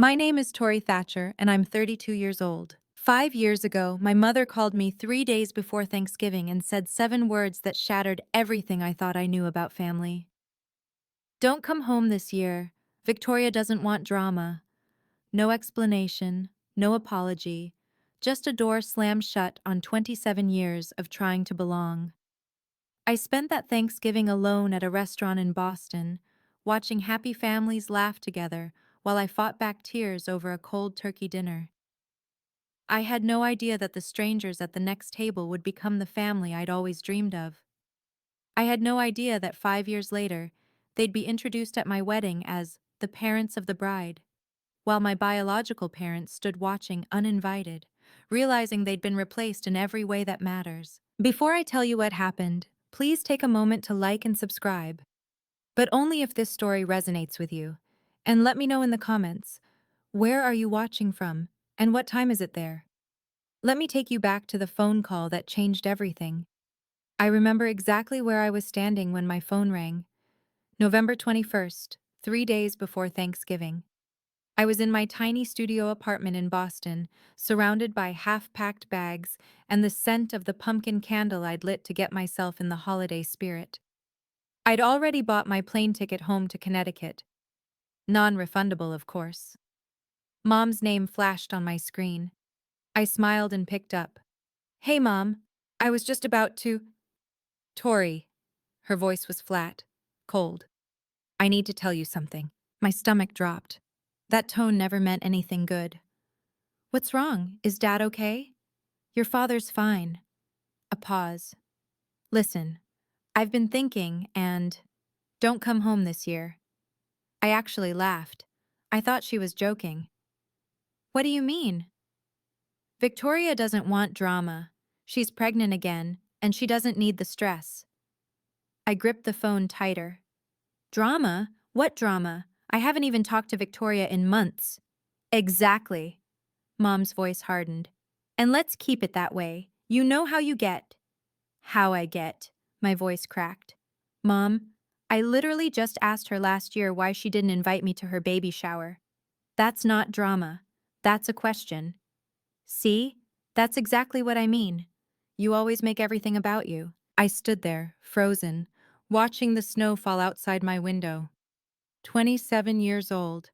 My name is Tori Thatcher, and I'm 32 years old. 5 years ago, my mother called me 3 days before Thanksgiving and said 7 words that shattered everything I thought I knew about family. Don't come home this year. Victoria doesn't want drama. No explanation, no apology, just a door slammed shut on 27 years of trying to belong. I spent that Thanksgiving alone at a restaurant in Boston, watching happy families laugh together while I fought back tears over a cold turkey dinner. I had no idea that the strangers at the next table would become the family I'd always dreamed of. I had no idea that 5 years later, they'd be introduced at my wedding as the parents of the bride, while my biological parents stood watching uninvited, realizing they'd been replaced in every way that matters. Before I tell you what happened, please take a moment to like and subscribe, but only if this story resonates with you. And let me know in the comments, where are you watching from, and what time is it there? Let me take you back to the phone call that changed everything. I remember exactly where I was standing when my phone rang. November 21st, 3 days before Thanksgiving. I was in my tiny studio apartment in Boston, surrounded by half-packed bags and the scent of the pumpkin candle I'd lit to get myself in the holiday spirit. I'd already bought my plane ticket home to Connecticut. Non-refundable, of course. Mom's name flashed on my screen. I smiled and picked up. "Hey, Mom. I was just about to—" "Tori." Her voice was flat, cold. "I need to tell you something." My stomach dropped. That tone never meant anything good. "What's wrong? Is Dad okay?" "Your father's fine." A pause. "Listen, I've been thinking, and don't come home this year." I actually laughed. I thought she was joking. "What do you mean?" "Victoria doesn't want drama. She's pregnant again, and she doesn't need the stress." I gripped the phone tighter. "Drama? What drama? I haven't even talked to Victoria in months." "Exactly." Mom's voice hardened. "And let's keep it that way. You know how you get." "How I get." My voice cracked. "Mom, I literally just asked her last year why she didn't invite me to her baby shower. That's not drama. That's a question." "See? That's exactly what I mean. You always make everything about you." I stood there, frozen, watching the snow fall outside my window. 27 years old,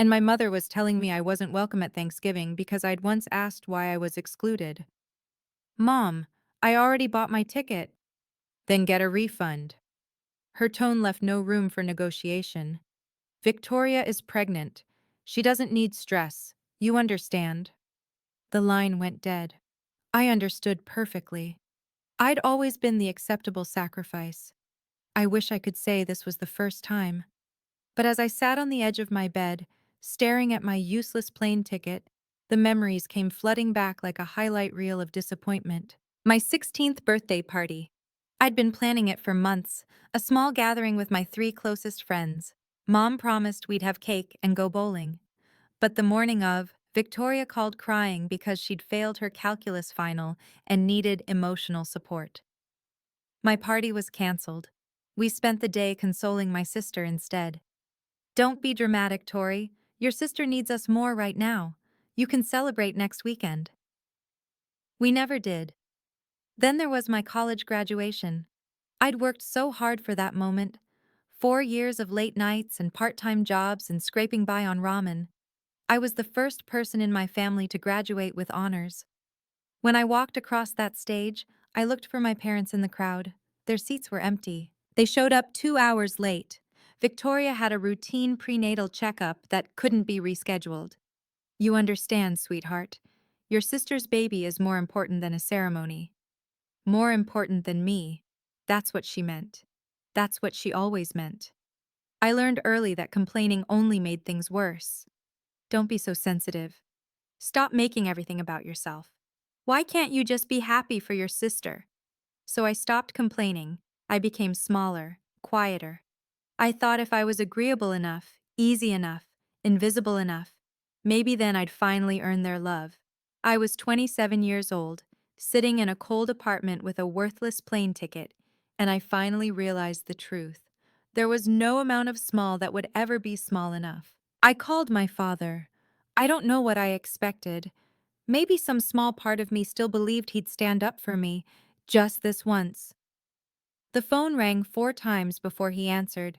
and my mother was telling me I wasn't welcome at Thanksgiving because I'd once asked why I was excluded. "Mom, I already bought my ticket." "Then get a refund." Her tone left no room for negotiation. "Victoria is pregnant. She doesn't need stress. You understand." The line went dead. I understood perfectly. I'd always been the acceptable sacrifice. I wish I could say this was the first time. But as I sat on the edge of my bed, staring at my useless plane ticket, the memories came flooding back like a highlight reel of disappointment. My 16th birthday party. I'd been planning it for months, a small gathering with my 3 closest friends. Mom promised we'd have cake and go bowling. But the morning of, Victoria called crying because she'd failed her calculus final and needed emotional support. My party was canceled. We spent the day consoling my sister instead. "Don't be dramatic, Tori. Your sister needs us more right now. You can celebrate next weekend." We never did. Then there was my college graduation. I'd worked so hard for that moment. 4 years of late nights and part-time jobs and scraping by on ramen. I was the first person in my family to graduate with honors. When I walked across that stage, I looked for my parents in the crowd. Their seats were empty. They showed up 2 hours late. Victoria had a routine prenatal checkup that couldn't be rescheduled. "You understand, sweetheart. Your sister's baby is more important than a ceremony. More important than me." That's what she meant. That's what she always meant. I learned early that complaining only made things worse. Don't be so sensitive. Stop making everything about yourself. Why can't you just be happy for your sister? So I stopped complaining. I became smaller, quieter. I thought if I was agreeable enough, easy enough, invisible enough, maybe then I'd finally earn their love. I was 27 years old, sitting in a cold apartment with a worthless plane ticket, and I finally realized the truth. There was no amount of small that would ever be small enough. I called my father. I don't know what I expected. Maybe some small part of me still believed he'd stand up for me, just this once. The phone rang 4 times before he answered.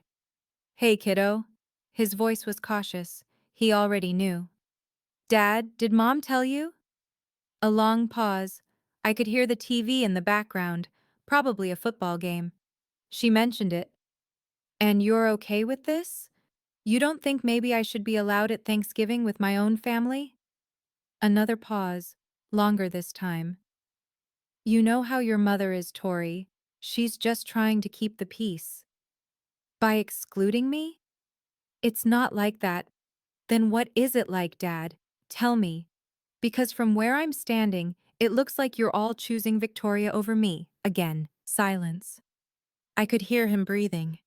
Hey, kiddo. His voice was cautious. He already knew. Dad, did Mom tell you? A long pause. I could hear the TV in the background, probably a football game. She mentioned it. And you're okay with this? You don't think maybe I should be allowed at Thanksgiving with my own family? Another pause, longer this time. You know how your mother is, Tori. She's just trying to keep the peace. By excluding me? It's not like that. Then what is it like, Dad? Tell me. Because from where I'm standing, it looks like you're all choosing Victoria over me. Again, silence. I could hear him breathing.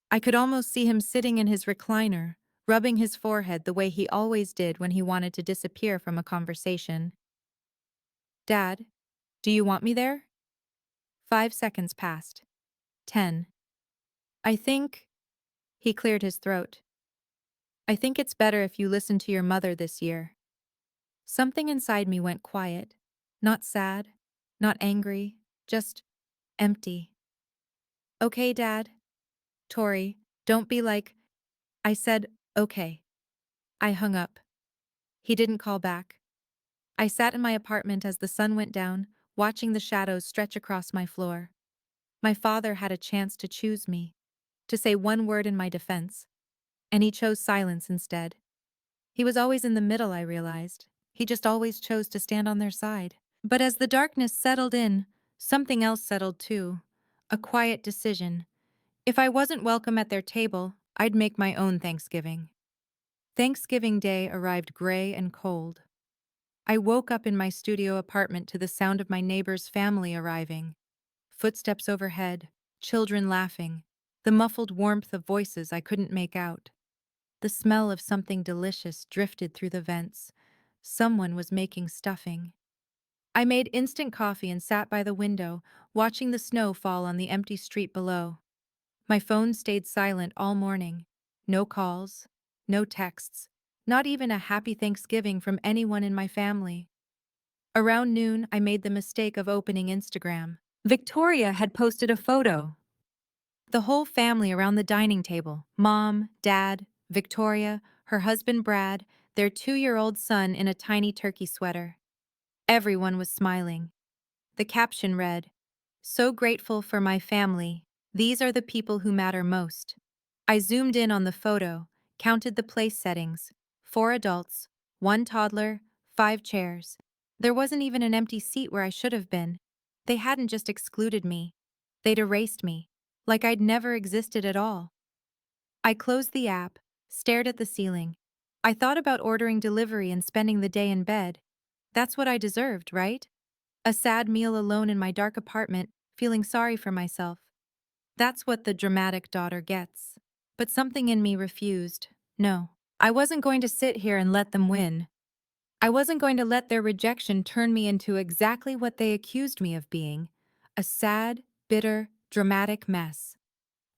I could almost see him sitting in his recliner, rubbing his forehead the way he always did when he wanted to disappear from a conversation. Dad, do you want me there? 5 seconds passed. 10. I think. He cleared his throat. I think it's better if you listen to your mother this year. Something inside me went quiet. Not sad, not angry, just empty. Okay, Dad. Tori, don't be like. I said, okay. I hung up. He didn't call back. I sat in my apartment as the sun went down, watching the shadows stretch across my floor. My father had a chance to choose me, to say one word in my defense, and he chose silence instead. He was always in the middle, I realized. He just always chose to stand on their side. But as the darkness settled in, something else settled too. A quiet decision. If I wasn't welcome at their table, I'd make my own Thanksgiving. Thanksgiving Day arrived gray and cold. I woke up in my studio apartment to the sound of my neighbor's family arriving. Footsteps overhead, children laughing, the muffled warmth of voices I couldn't make out. The smell of something delicious drifted through the vents. Someone was making stuffing. I made instant coffee and sat by the window, watching the snow fall on the empty street below. My phone stayed silent all morning. No calls, no texts, not even a happy Thanksgiving from anyone in my family. Around noon, I made the mistake of opening Instagram. Victoria had posted a photo. The whole family around the dining table, Mom, Dad, Victoria, her husband Brad, their 2-year-old son in a tiny turkey sweater. Everyone was smiling. The caption read, "So grateful for my family. These are the people who matter most." I zoomed in on the photo, counted the place settings. 4 adults, 1 toddler, 5 chairs. There wasn't even an empty seat where I should have been. They hadn't just excluded me. They'd erased me, like I'd never existed at all. I closed the app, stared at the ceiling. I thought about ordering delivery and spending the day in bed. That's what I deserved, right? A sad meal alone in my dark apartment, feeling sorry for myself. That's what the dramatic daughter gets. But something in me refused. No, I wasn't going to sit here and let them win. I wasn't going to let their rejection turn me into exactly what they accused me of being, a sad, bitter, dramatic mess.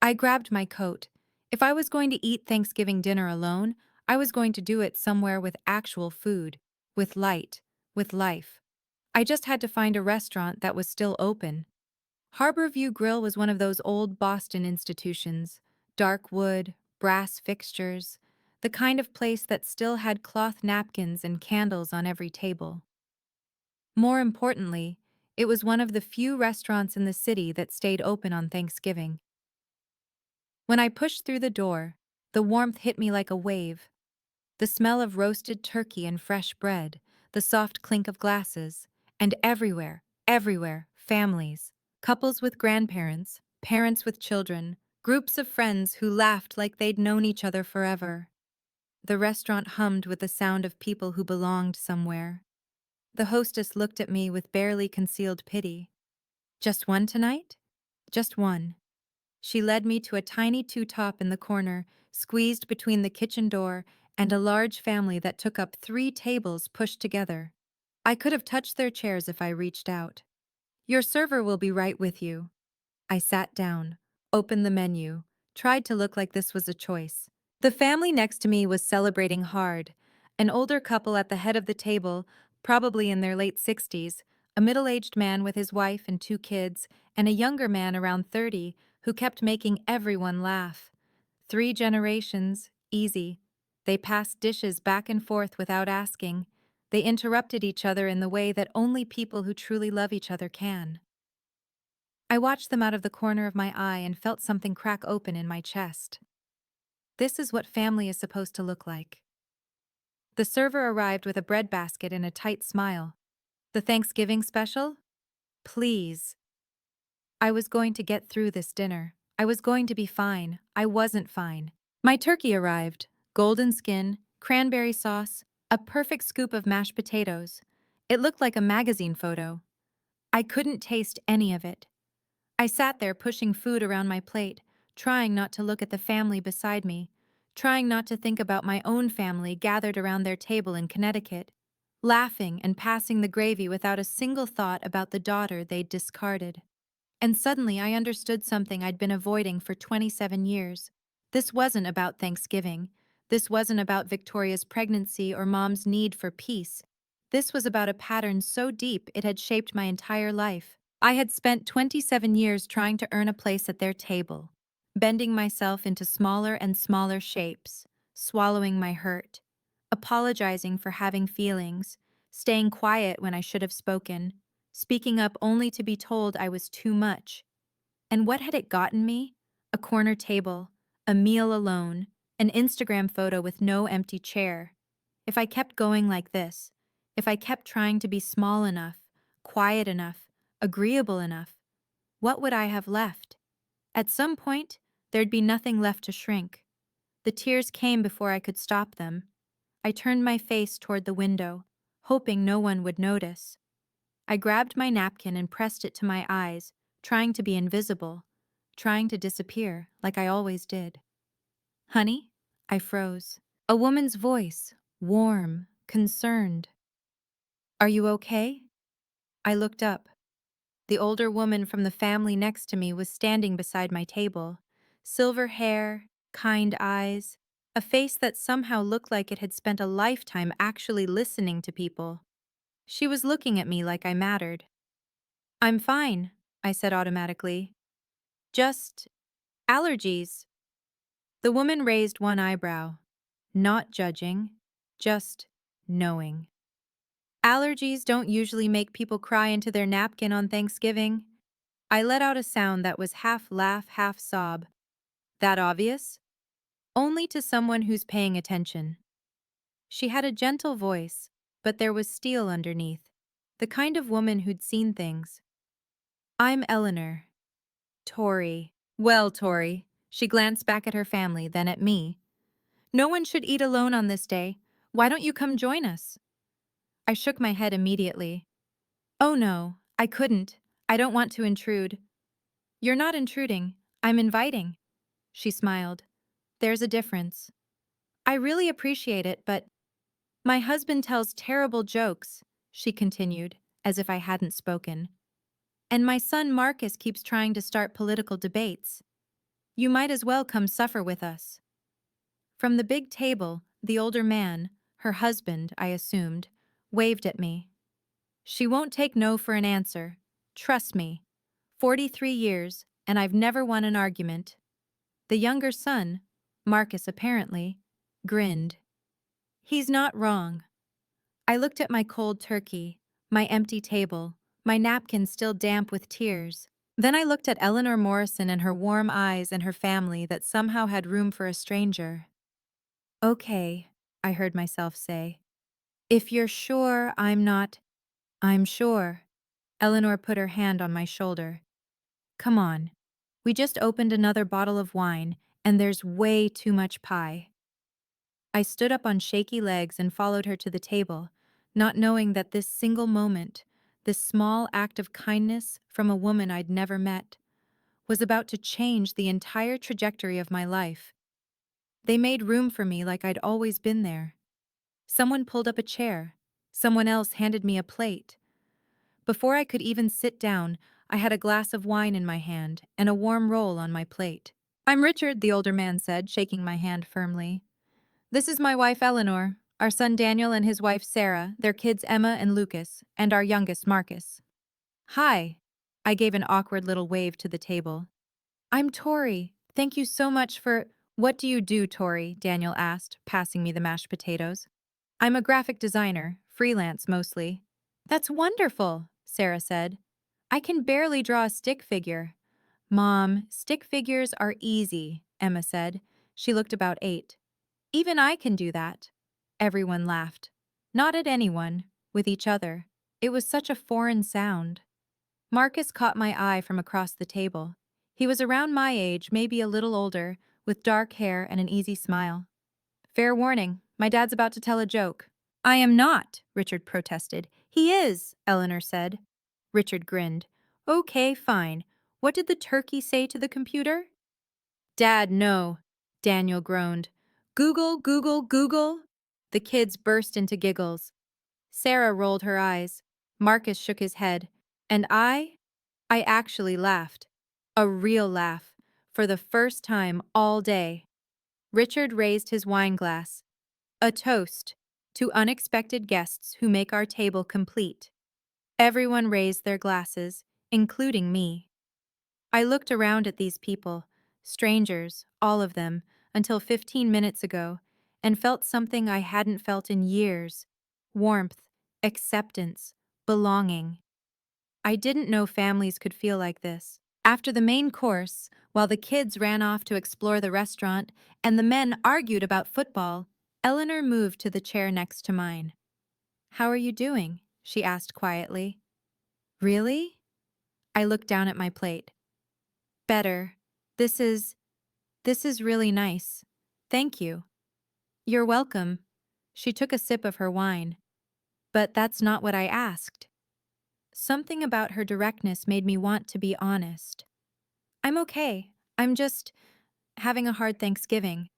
I grabbed my coat. If I was going to eat Thanksgiving dinner alone, I was going to do it somewhere with actual food, with light, with life. I just had to find a restaurant that was still open. Harborview Grill was one of those old Boston institutions, dark wood, brass fixtures, the kind of place that still had cloth napkins and candles on every table. More importantly, it was one of the few restaurants in the city that stayed open on Thanksgiving. When I pushed through the door, the warmth hit me like a wave. The smell of roasted turkey and fresh bread, the soft clink of glasses, and everywhere, families, couples with grandparents, parents with children, groups of friends who laughed like they'd known each other forever. The restaurant hummed with the sound of people who belonged somewhere. The hostess looked at me with barely concealed pity. Just one tonight? Just one. She led me to a tiny two-top in the corner, squeezed between the kitchen door and a large family that took up 3 tables pushed together. I could have touched their chairs if I reached out. Your server will be right with you. I sat down, opened the menu, tried to look like this was a choice. The family next to me was celebrating hard. An older couple at the head of the table, probably in their late 60s, a middle-aged man with his wife and two kids, and a younger man around 30 who kept making everyone laugh. 3 generations, easy. They passed dishes back and forth without asking. They interrupted each other in the way that only people who truly love each other can. I watched them out of the corner of my eye and felt something crack open in my chest. This is what family is supposed to look like. The server arrived with a bread basket and a tight smile. The Thanksgiving special? Please. I was going to get through this dinner. I was going to be fine. I wasn't fine. My turkey arrived. Golden skin, cranberry sauce, a perfect scoop of mashed potatoes. It looked like a magazine photo. I couldn't taste any of it. I sat there pushing food around my plate, trying not to look at the family beside me, trying not to think about my own family gathered around their table in Connecticut, laughing and passing the gravy without a single thought about the daughter they'd discarded. And suddenly I understood something I'd been avoiding for 27 years. This wasn't about Thanksgiving. This wasn't about Victoria's pregnancy or Mom's need for peace. This was about a pattern so deep it had shaped my entire life. I had spent 27 years trying to earn a place at their table, bending myself into smaller and smaller shapes, swallowing my hurt, apologizing for having feelings, staying quiet when I should have spoken, speaking up only to be told I was too much. And what had it gotten me? A corner table, a meal alone, an Instagram photo with no empty chair. If I kept going like this, if I kept trying to be small enough, quiet enough, agreeable enough, what would I have left? At some point, there'd be nothing left to shrink. The tears came before I could stop them. I turned my face toward the window, hoping no one would notice. I grabbed my napkin and pressed it to my eyes, trying to be invisible, trying to disappear like I always did. Honey? I froze. A woman's voice, warm, concerned. Are you okay? I looked up. The older woman from the family next to me was standing beside my table. Silver hair, kind eyes, a face that somehow looked like it had spent a lifetime actually listening to people. She was looking at me like I mattered. I'm fine, I said automatically. Just allergies. The woman raised one eyebrow, not judging, just knowing. Allergies don't usually make people cry into their napkin on Thanksgiving. I let out a sound that was half laugh, half sob. That obvious? Only to someone who's paying attention. She had a gentle voice, but there was steel underneath, the kind of woman who'd seen things. I'm Eleanor. Tori. Well, Tori. She glanced back at her family, then at me. No one should eat alone on this day. Why don't you come join us? I shook my head immediately. Oh no, I couldn't. I don't want to intrude. You're not intruding. I'm inviting. She smiled. There's a difference. I really appreciate it, but my husband tells terrible jokes, she continued, as if I hadn't spoken. And my son Marcus keeps trying to start political debates. You might as well come suffer with us. From the big table, the older man, her husband, I assumed, waved at me. She won't take no for an answer. Trust me. 43 years, and I've never won an argument. The younger son, Marcus apparently, grinned. He's not wrong. I looked at my cold turkey, my empty table, my napkin still damp with tears. Then I looked at Eleanor Morrison and her warm eyes and her family that somehow had room for a stranger. Okay, I heard myself say. If you're sure I'm not... I'm sure. Eleanor put her hand on my shoulder. Come on. We just opened another bottle of wine, and there's way too much pie. I stood up on shaky legs and followed her to the table, not knowing that this single moment, this small act of kindness from a woman I'd never met, was about to change the entire trajectory of my life. They made room for me like I'd always been there. Someone pulled up a chair. Someone else handed me a plate. Before I could even sit down, I had a glass of wine in my hand and a warm roll on my plate. I'm Richard, the older man said, shaking my hand firmly. This is my wife, Eleanor. Our son Daniel and his wife Sarah, their kids Emma and Lucas, and our youngest Marcus. Hi. I gave an awkward little wave to the table. I'm Tori. Thank you so much for— What do you do, Tori? Daniel asked, passing me the mashed potatoes. I'm a graphic designer, freelance mostly. That's wonderful, Sarah said. I can barely draw a stick figure. Mom, stick figures are easy, Emma said. She looked about 8. Even I can do that. Everyone laughed. Not at anyone, with each other. It was such a foreign sound. Marcus caught my eye from across the table. He was around my age, maybe a little older, with dark hair and an easy smile. Fair warning, my dad's about to tell a joke. I am not, Richard protested. He is, Eleanor said. Richard grinned. Okay, fine. What did the turkey say to the computer? Dad, no, Daniel groaned. Google, Google, Google. The kids burst into giggles. Sarah rolled her eyes. Marcus shook his head. And I actually laughed. A real laugh. For the first time all day. Richard raised his wine glass. A toast to unexpected guests who make our table complete. Everyone raised their glasses, including me. I looked around at these people, strangers, all of them, until 15 minutes ago, and felt something I hadn't felt in years. Warmth, acceptance, belonging. I didn't know families could feel like this. After the main course, while the kids ran off to explore the restaurant and the men argued about football, Eleanor moved to the chair next to mine. How are you doing? She asked quietly. Really? I looked down at my plate. Better. This is really nice. Thank you. You're welcome. She took a sip of her wine. But that's not what I asked. Something about her directness made me want to be honest. I'm okay. I'm just having a hard Thanksgiving.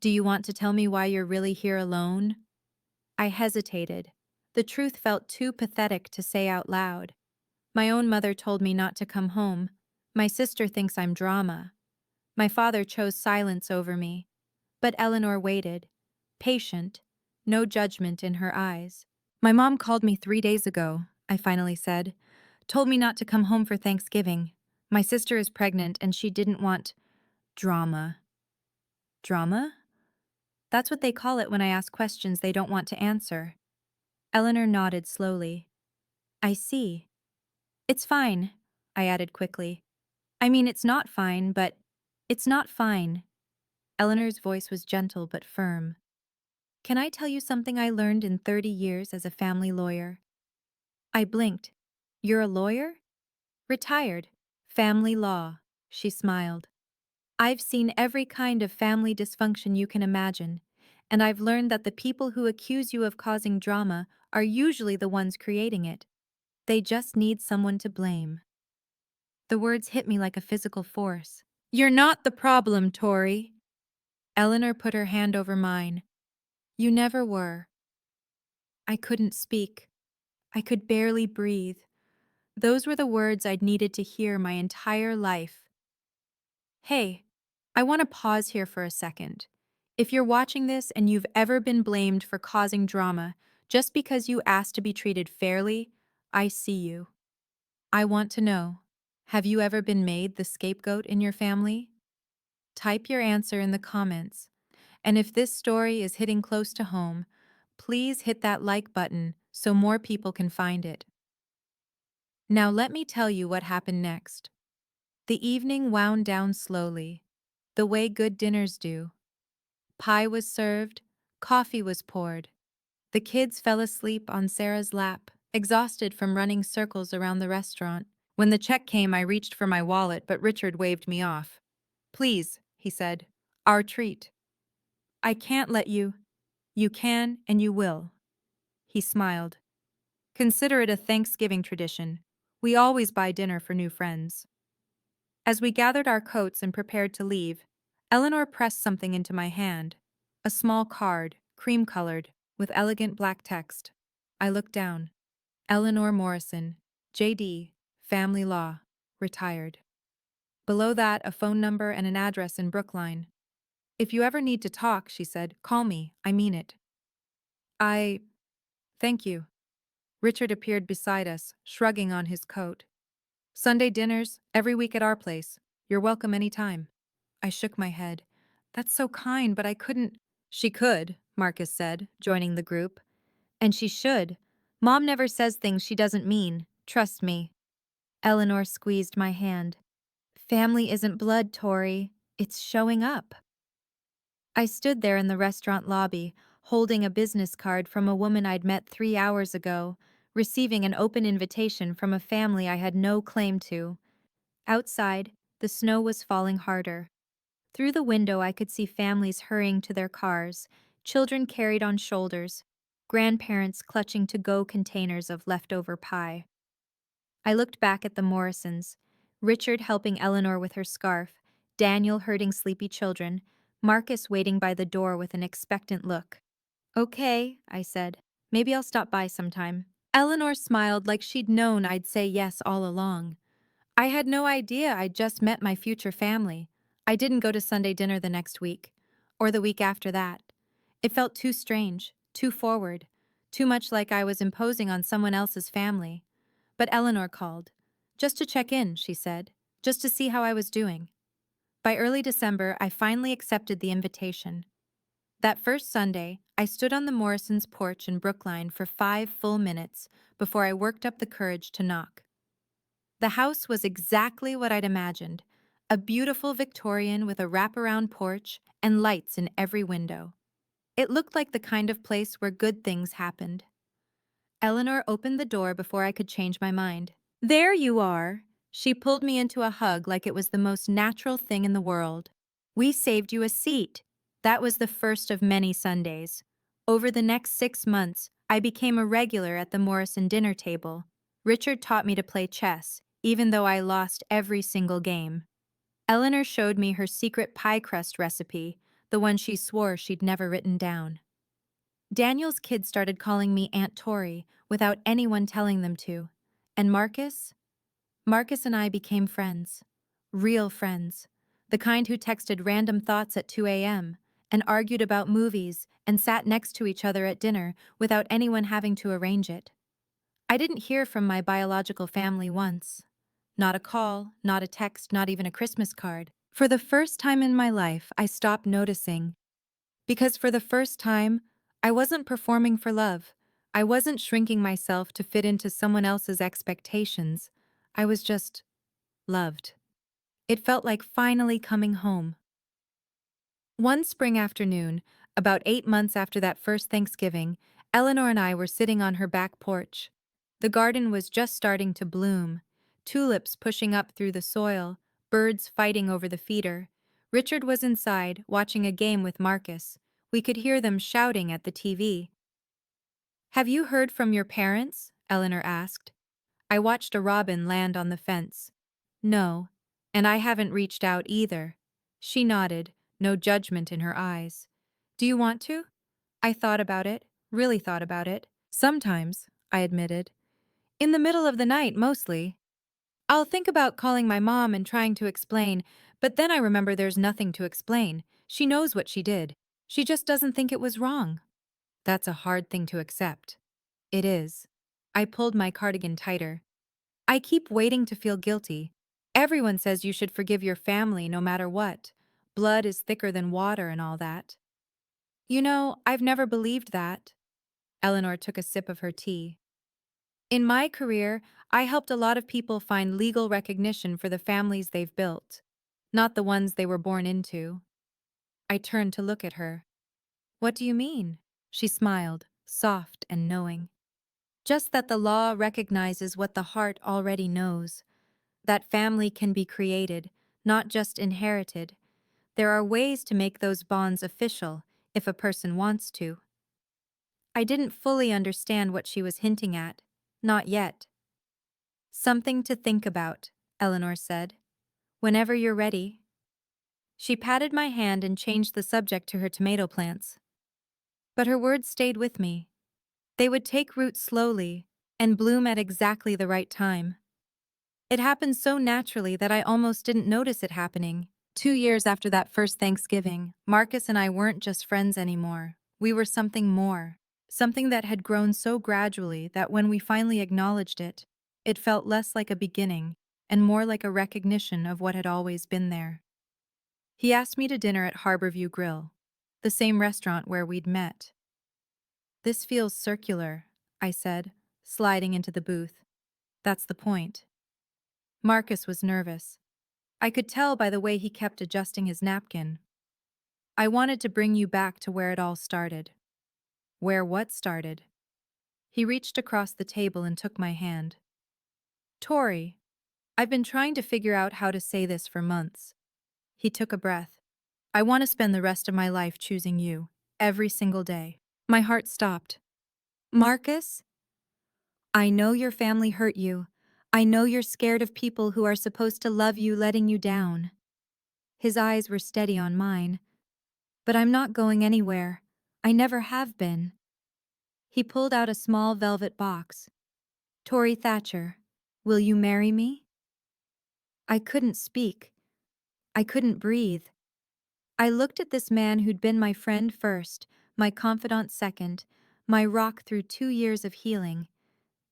Do you want to tell me why you're really here alone? I hesitated. The truth felt too pathetic to say out loud. My own mother told me not to come home. My sister thinks I'm drama. My father chose silence over me. But Eleanor waited, patient, no judgment in her eyes. My mom called me 3 days ago, I finally said. Told me not to come home for Thanksgiving. My sister is pregnant and she didn't want drama. Drama? That's what they call it when I ask questions they don't want to answer. Eleanor nodded slowly. I see. It's fine, I added quickly. I mean, it's not fine, but it's not fine. Eleanor's voice was gentle but firm. Can I tell you something I learned in 30 years as a family lawyer? I blinked. You're a lawyer? Retired. Family law. She smiled. I've seen every kind of family dysfunction you can imagine, and I've learned that the people who accuse you of causing drama are usually the ones creating it. They just need someone to blame. The words hit me like a physical force. You're not the problem, Tori. Eleanor put her hand over mine. You never were. I couldn't speak. I could barely breathe. Those were the words I'd needed to hear my entire life. Hey, I want to pause here for a second. If you're watching this and you've ever been blamed for causing drama just because you asked to be treated fairly, I see you. I want to know, have you ever been made the scapegoat in your family? Type your answer in the comments. And if this story is hitting close to home, please hit that like button so more people can find it. Now let me tell you what happened next. The evening wound down slowly, the way good dinners do. Pie was served, coffee was poured. The kids fell asleep on Sarah's lap, exhausted from running circles around the restaurant. When the check came, I reached for my wallet, but Richard waved me off. Please, he said, our treat. I can't let you. You can and you will. He smiled. Consider it a Thanksgiving tradition. We always buy dinner for new friends. As we gathered our coats and prepared to leave, Eleanor pressed something into my hand. A small card, cream-colored, with elegant black text. I looked down. Eleanor Morrison, J.D., Family Law, retired. Below that, a phone number and an address in Brookline. If you ever need to talk, she said, call me, I mean it. I. Thank you. Richard appeared beside us, shrugging on his coat. Sunday dinners, every week at our place. You're welcome any time. I shook my head. That's so kind, but I couldn't. She could, Marcus said, joining the group. And she should. Mom never says things she doesn't mean. Trust me. Eleanor squeezed my hand. Family isn't blood, Tori. It's showing up. I stood there in the restaurant lobby, holding a business card from a woman I'd met 3 hours ago, receiving an open invitation from a family I had no claim to. Outside, the snow was falling harder. Through the window, I could see families hurrying to their cars, children carried on shoulders, grandparents clutching to-go containers of leftover pie. I looked back at the Morrisons, Richard helping Eleanor with her scarf, Daniel herding sleepy children, Marcus waiting by the door with an expectant look. Okay, I said. Maybe I'll stop by sometime. Eleanor smiled like she'd known I'd say yes all along. I had no idea I'd just met my future family. I didn't go to Sunday dinner the next week, or the week after that. It felt too strange, too forward, too much like I was imposing on someone else's family. But Eleanor called. Just to check in, she said. Just to see how I was doing. By early December, I finally accepted the invitation. That first Sunday, I stood on the Morrisons' porch in Brookline for 5 full minutes before I worked up the courage to knock. The house was exactly what I'd imagined, a beautiful Victorian with a wraparound porch and lights in every window. It looked like the kind of place where good things happened. Eleanor opened the door before I could change my mind. There you are. She pulled me into a hug like it was the most natural thing in the world. We saved you a seat. That was the first of many Sundays. Over the next 6 months, I became a regular at the Morrison dinner table. Richard taught me to play chess, even though I lost every single game. Eleanor showed me her secret pie crust recipe, the one she swore she'd never written down. Daniel's kids started calling me Aunt Tori without anyone telling them to. And Marcus? Marcus and I became friends. Real friends. The kind who texted random thoughts at 2 a.m. and argued about movies and sat next to each other at dinner without anyone having to arrange it. I didn't hear from my biological family once. Not a call, not a text, not even a Christmas card. For the first time in my life, I stopped noticing. Because for the first time, I wasn't performing for love. I wasn't shrinking myself to fit into someone else's expectations. I was just loved. It felt like finally coming home. One spring afternoon, about 8 months after that first Thanksgiving, Eleanor and I were sitting on her back porch. The garden was just starting to bloom, tulips pushing up through the soil, birds fighting over the feeder. Richard was inside, watching a game with Marcus. We could hear them shouting at the TV. Have you heard from your parents? Eleanor asked. I watched a robin land on the fence. No, and I haven't reached out either. She nodded, no judgment in her eyes. Do you want to? I thought about it, really thought about it. Sometimes, I admitted. In the middle of the night, mostly. I'll think about calling my mom and trying to explain, but then I remember there's nothing to explain. She knows what she did. She just doesn't think it was wrong. That's a hard thing to accept. It is. I pulled my cardigan tighter. I keep waiting to feel guilty. Everyone says you should forgive your family no matter what. Blood is thicker than water and all that. You know, I've never believed that. Eleanor took a sip of her tea. In my career, I helped a lot of people find legal recognition for the families they've built, not the ones they were born into. I turned to look at her. What do you mean? She smiled, soft and knowing. Just that the law recognizes what the heart already knows. That family can be created, not just inherited. There are ways to make those bonds official, if a person wants to. I didn't fully understand what she was hinting at. Not yet. Something to think about, Eleanor said. Whenever you're ready. She patted my hand and changed the subject to her tomato plants. But her words stayed with me. They would take root slowly and bloom at exactly the right time. It happened so naturally that I almost didn't notice it happening. 2 years after that first Thanksgiving, Marcus and I weren't just friends anymore. We were something more. something that had grown so gradually that when we finally acknowledged it, it felt less like a beginning and more like a recognition of what had always been there. He asked me to dinner at Harborview Grill, the same restaurant where we'd met. This feels circular, I said, sliding into the booth. That's the point. Marcus was nervous. I could tell by the way he kept adjusting his napkin. I wanted to bring you back to where it all started. Where what started? He reached across the table and took my hand. Tori, I've been trying to figure out how to say this for months. He took a breath. I want to spend the rest of my life choosing you, every single day. My heart stopped. Marcus? I know your family hurt you. I know you're scared of people who are supposed to love you letting you down. His eyes were steady on mine. But I'm not going anywhere. I never have been. He pulled out a small velvet box. Tori Thatcher, will you marry me? I couldn't speak. I couldn't breathe. I looked at this man who'd been my friend first, my confidant second, my rock through 2 years of healing,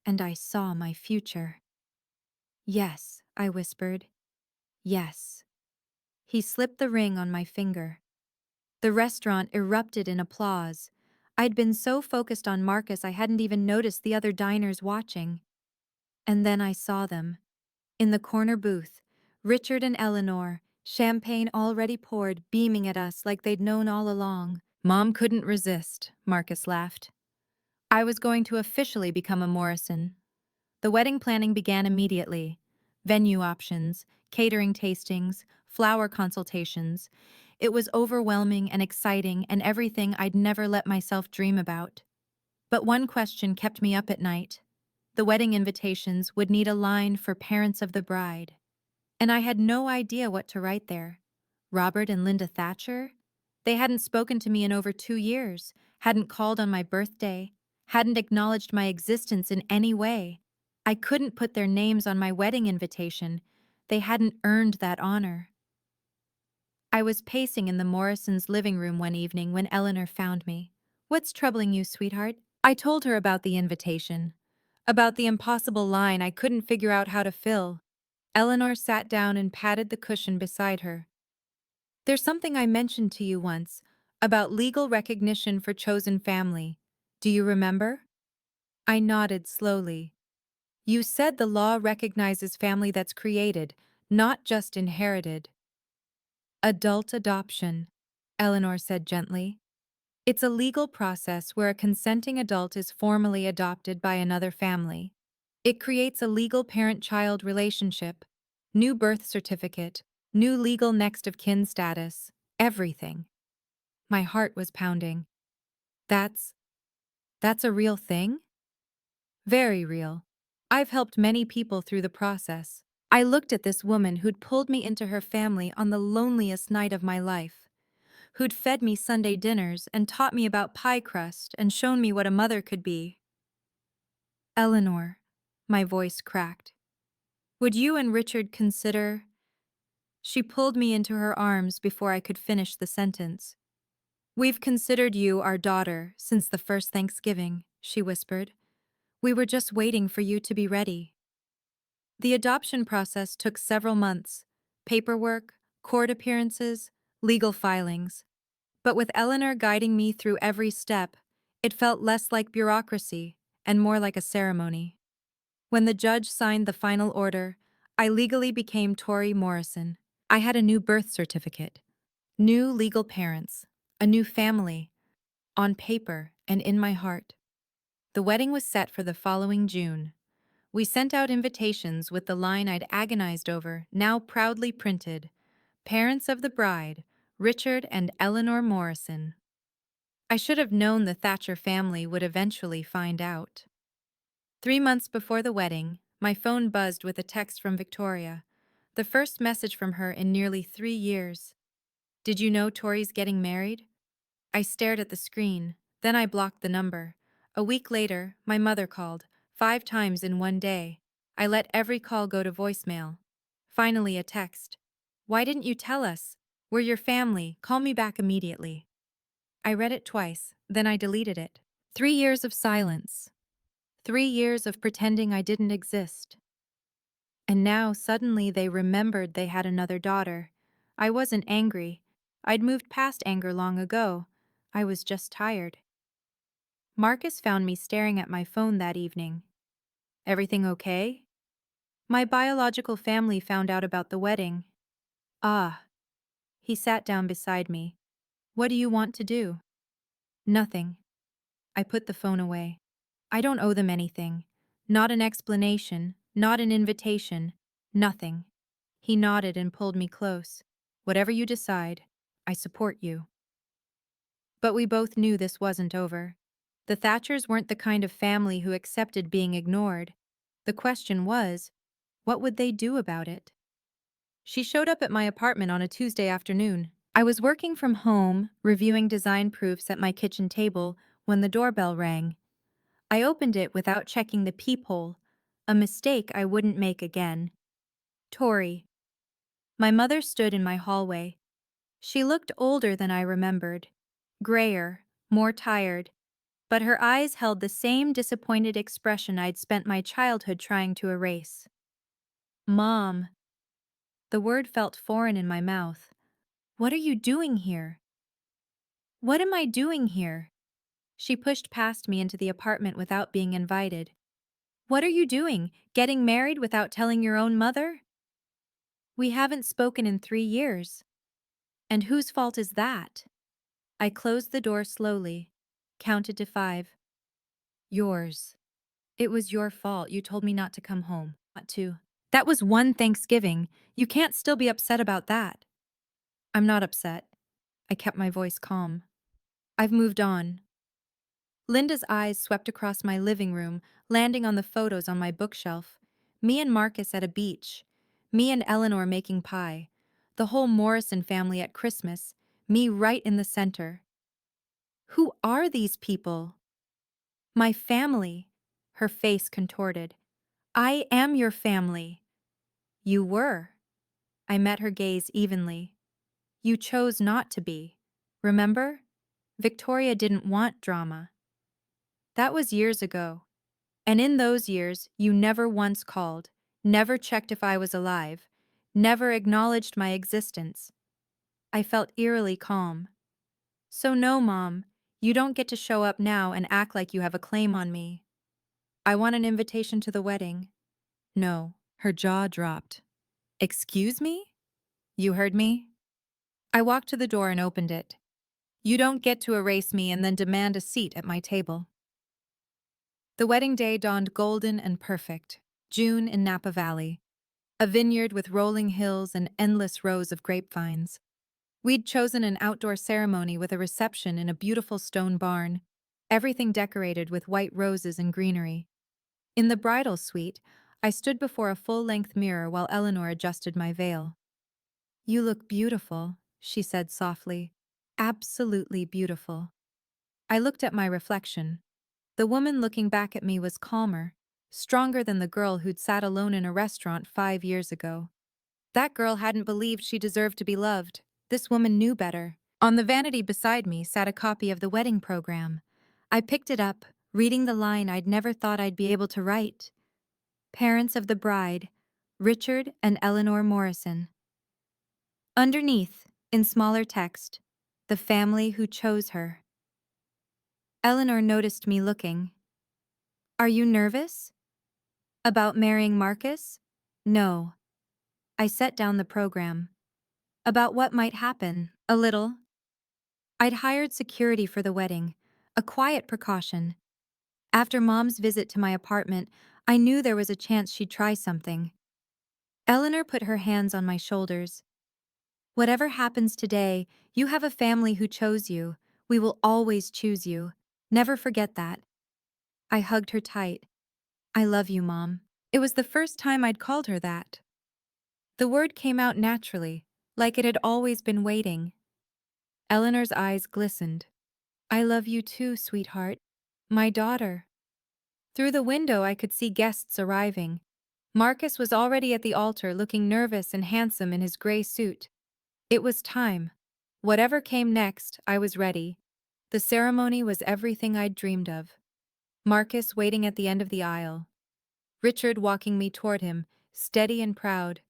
and I saw my future. Yes, I whispered. Yes. He slipped the ring on my finger. The restaurant erupted in applause. I'd been so focused on Marcus I hadn't even noticed the other diners watching. And then I saw them. In the corner booth, Richard and Eleanor, champagne already poured, beaming at us like they'd known all along. Mom couldn't resist, Marcus laughed. I was going to officially become a Morrison. The wedding planning began immediately. Venue options, catering tastings, flower consultations. It was overwhelming and exciting and everything I'd never let myself dream about. But one question kept me up at night. The wedding invitations would need a line for parents of the bride. And I had no idea what to write there. Robert and Linda Thatcher? They hadn't spoken to me in over 2 years, hadn't called on my birthday, hadn't acknowledged my existence in any way. I couldn't put their names on my wedding invitation. They hadn't earned that honor. I was pacing in the Morrisons' living room one evening when Eleanor found me. What's troubling you, sweetheart? I told her about the invitation, about the impossible line I couldn't figure out how to fill. Eleanor sat down and patted the cushion beside her. There's something I mentioned to you once, about legal recognition for chosen family. Do you remember? I nodded slowly. You said the law recognizes family that's created, not just inherited. Adult adoption, Eleanor said gently. It's a legal process where a consenting adult is formally adopted by another family. It creates a legal parent-child relationship, new birth certificate, new legal next of kin status, everything. My heart was pounding. That's a real thing? Very real. I've helped many people through the process. I looked at this woman who'd pulled me into her family on the loneliest night of my life, who'd fed me Sunday dinners and taught me about pie crust and shown me what a mother could be. Eleanor, my voice cracked. Would you and Richard consider... She pulled me into her arms before I could finish the sentence. We've considered you our daughter since the first Thanksgiving, she whispered. We were just waiting for you to be ready. The adoption process took several months. Paperwork, court appearances, legal filings. But with Eleanor guiding me through every step, it felt less like bureaucracy and more like a ceremony. When the judge signed the final order, I legally became Tori Morrison. I had a new birth certificate, new legal parents, a new family, on paper and in my heart. The wedding was set for the following June. We sent out invitations with the line I'd agonized over, now proudly printed: Parents of the bride, Richard and Eleanor Morrison. I should have known the Thatcher family would eventually find out. 3 months before the wedding, my phone buzzed with a text from Victoria, the first message from her in nearly 3 years. Did you know Tori's getting married? I stared at the screen, then I blocked the number. A week later, my mother called, 5 times in one day. I let every call go to voicemail. Finally, a text. Why didn't you tell us? We're your family, call me back immediately. I read it twice, then I deleted it. 3 years of silence. 3 years of pretending I didn't exist. And now suddenly they remembered they had another daughter. I wasn't angry. I'd moved past anger long ago. I was just tired. Marcus found me staring at my phone that evening. Everything okay? My biological family found out about the wedding. Ah. He sat down beside me. What do you want to do? Nothing. I put the phone away. I don't owe them anything. Not an explanation, not an invitation, nothing. He nodded and pulled me close. Whatever you decide, I support you. But we both knew this wasn't over. The Thatchers weren't the kind of family who accepted being ignored. The question was, what would they do about it? She showed up at my apartment on a Tuesday afternoon. I was working from home, reviewing design proofs at my kitchen table, when the doorbell rang. I opened it without checking the peephole, a mistake I wouldn't make again. Tori. My mother stood in my hallway. She looked older than I remembered. Grayer, more tired, but her eyes held the same disappointed expression I'd spent my childhood trying to erase. Mom. The word felt foreign in my mouth. What are you doing here? What am I doing here? She pushed past me into the apartment without being invited. What are you doing? Getting married without telling your own mother? We haven't spoken in 3 years. And whose fault is that? I closed the door slowly, counted to 5. Yours. It was your fault. You told me not to come home. Not to. That was one Thanksgiving. You can't still be upset about that. I'm not upset. I kept my voice calm. I've moved on. Linda's eyes swept across my living room, landing on the photos on my bookshelf. Me and Marcus at a beach. Me and Eleanor making pie. The whole Morrison family at Christmas. Me right in the center. Who are these people? My family. Her face contorted. I am your family. You were. I met her gaze evenly. You chose not to be. Remember? Victoria didn't want drama. That was years ago. And in those years, you never once called, never checked if I was alive, never acknowledged my existence. I felt eerily calm. So no, Mom, you don't get to show up now and act like you have a claim on me. I want an invitation to the wedding. No. Her jaw dropped. Excuse me? You heard me? I walked to the door and opened it. You don't get to erase me and then demand a seat at my table. The wedding day dawned golden and perfect. June in Napa Valley. A vineyard with rolling hills and endless rows of grapevines. We'd chosen an outdoor ceremony with a reception in a beautiful stone barn, everything decorated with white roses and greenery. In the bridal suite, I stood before a full-length mirror while Eleanor adjusted my veil. You look beautiful, she said softly. Absolutely beautiful. I looked at my reflection. The woman looking back at me was calmer, stronger than the girl who'd sat alone in a restaurant 5 years ago. That girl hadn't believed she deserved to be loved. This woman knew better. On the vanity beside me sat a copy of the wedding program. I picked it up, reading the line I'd never thought I'd be able to write. Parents of the bride, Richard and Eleanor Morrison. Underneath, in smaller text, the family who chose her. Eleanor noticed me looking. Are you nervous? About marrying Marcus? No. I set down the program. About what might happen, a little. I'd hired security for the wedding, a quiet precaution. After Mom's visit to my apartment, I knew there was a chance she'd try something. Eleanor put her hands on my shoulders. Whatever happens today, you have a family who chose you. We will always choose you. Never forget that. I hugged her tight. I love you, Mom. It was the first time I'd called her that. The word came out naturally, like it had always been waiting. Eleanor's eyes glistened. I love you too, sweetheart. My daughter. Through the window I could see guests arriving. Marcus was already at the altar looking nervous and handsome in his gray suit. It was time. Whatever came next, I was ready. The ceremony was everything I'd dreamed of. Marcus waiting at the end of the aisle. Richard walking me toward him, steady and proud.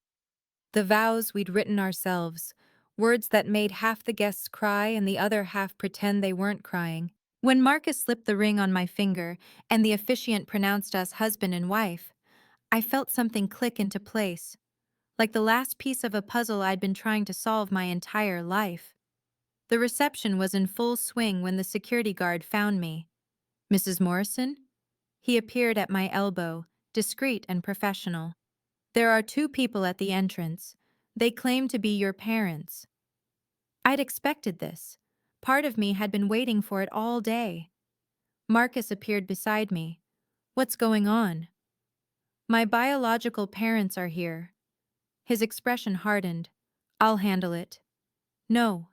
The vows we'd written ourselves, words that made half the guests cry and the other half pretend they weren't crying. When Marcus slipped the ring on my finger and the officiant pronounced us husband and wife, I felt something click into place, like the last piece of a puzzle I'd been trying to solve my entire life. The reception was in full swing when the security guard found me. "Mrs. Morrison?" He appeared at my elbow, discreet and professional. "There are two people at the entrance. They claim to be your parents." I'd expected this. Part of me had been waiting for it all day. Marcus appeared beside me. "What's going on?" "My biological parents are here." His expression hardened. "I'll handle it." "No."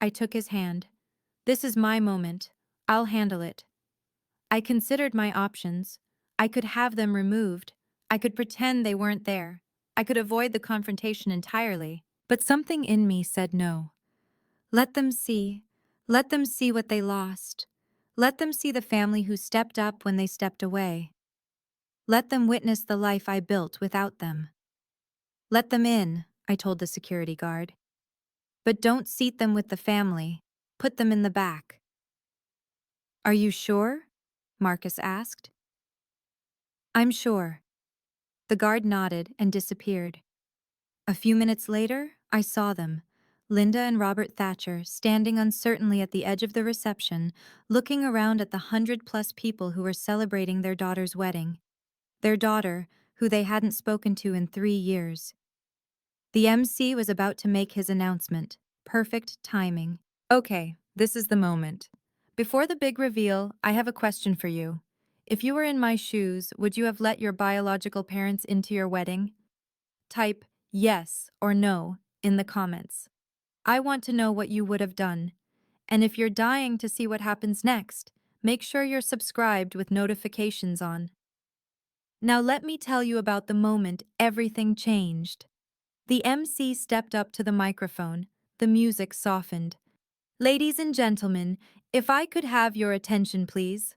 I took his hand. "This is my moment. I'll handle it." I considered my options. I could have them removed. I could pretend they weren't there. I could avoid the confrontation entirely. But something in me said no. Let them see. Let them see what they lost. Let them see the family who stepped up when they stepped away. Let them witness the life I built without them. "Let them in," I told the security guard. "But don't seat them with the family. Put them in the back." "Are you sure?" Marcus asked. "I'm sure." The guard nodded and disappeared. A few minutes later, I saw them, Linda and Robert Thatcher, standing uncertainly at the edge of the reception, looking around at the 100+ people who were celebrating their daughter's wedding. Their daughter, who they hadn't spoken to in 3 years. The MC was about to make his announcement. Perfect timing. "Okay, this is the moment. Before the big reveal, I have a question for you. If you were in my shoes, would you have let your biological parents into your wedding?" Type yes or no in the comments. I want to know what you would have done. And if you're dying to see what happens next, make sure you're subscribed with notifications on. Now let me tell you about the moment everything changed. The MC stepped up to the microphone. The music softened. "Ladies and gentlemen, if I could have your attention, please."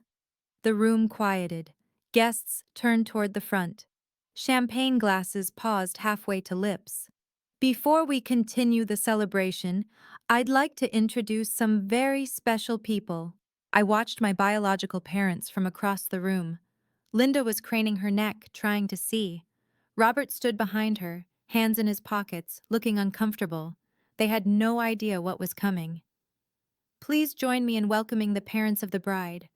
The room quieted. Guests turned toward the front. Champagne glasses paused halfway to lips. "Before we continue the celebration, I'd like to introduce some very special people." I watched my biological parents from across the room. Linda was craning her neck, trying to see. Robert stood behind her, hands in his pockets, looking uncomfortable. They had no idea what was coming. "Please join me in welcoming the parents of the bride."